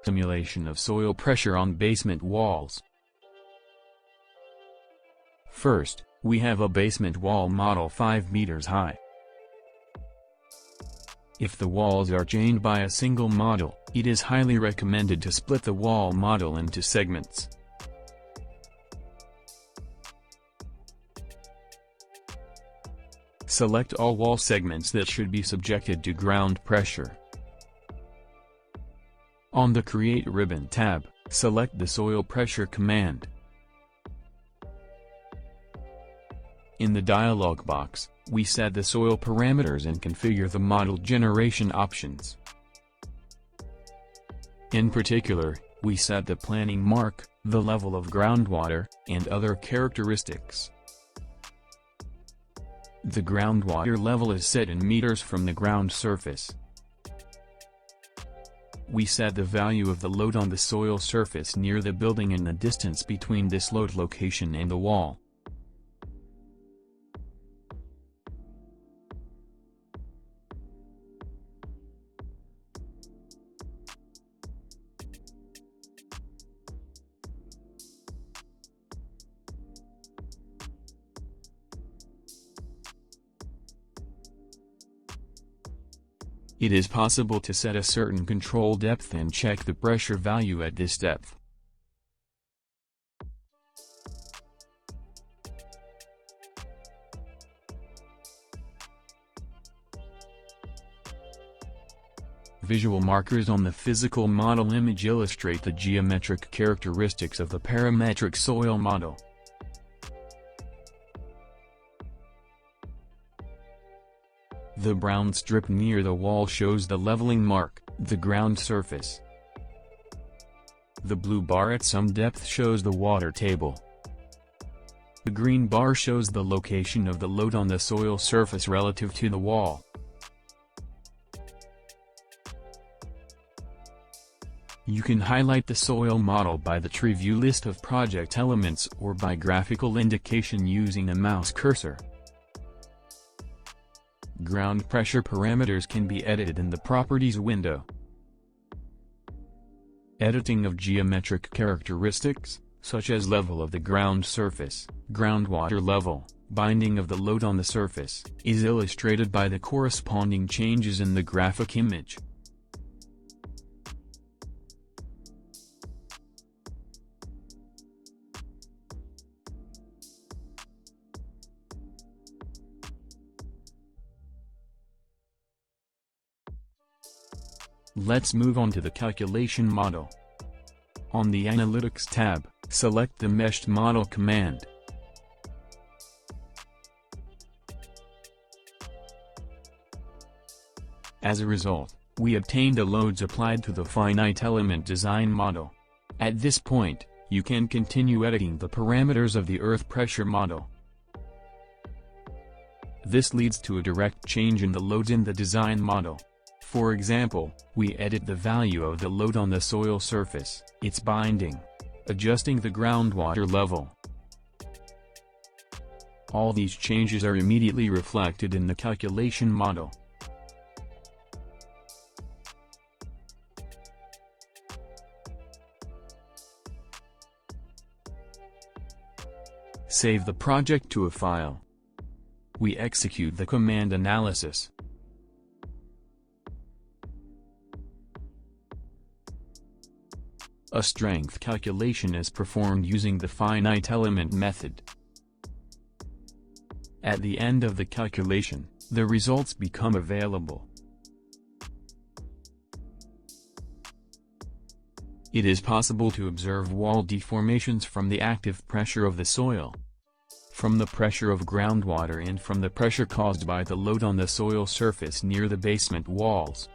simulation of soil pressure on basement walls. First, we have a basement wall model 5 meters high. If the walls are chained by a single model, it is highly recommended to split the wall model into segments. Select all wall segments that should be subjected to ground pressure. On the Create ribbon tab, select the soil pressure command. In the dialog box, we set the soil parameters and configure the model generation options. In particular, we set the planning mark, the level of groundwater, and other characteristics. The groundwater level is set in meters from the ground surface. We set the value of the load on the soil surface near the building and the distance between this load location and the wall. It is possible to set a certain control depth and check the pressure value at this depth. Visual markers on the physical model image illustrate the geometric characteristics of the parametric soil model. The brown strip near the wall shows the leveling mark, the ground surface. The blue bar at some depth shows the water table. The green bar shows the location of the load on the soil surface relative to the wall. You can highlight the soil model by the tree view list of project elements or by graphical indication using a mouse cursor. Ground pressure parameters can be edited in the Properties window. Editing of geometric characteristics, such as level of the ground surface, groundwater level, binding of the load on the surface, is illustrated by the corresponding changes in the graphic image. Let's move on to the calculation model. On the Analytics tab, select the Meshed Model command. As a result, we obtained the loads applied to the finite element design model. At this point, you can continue editing the parameters of the earth pressure model. This leads to a direct change in the loads in the design model. For example, we edit the value of the load on the soil surface, its binding, adjusting the groundwater level. All these changes are immediately reflected in the calculation model. Save the project to a file. We execute the command analysis. A strength calculation is performed using the finite element method. At the end of the calculation, the results become available. It is possible to observe wall deformations from the active pressure of the soil, from the pressure of groundwater and from the pressure caused by the load on the soil surface near the basement walls.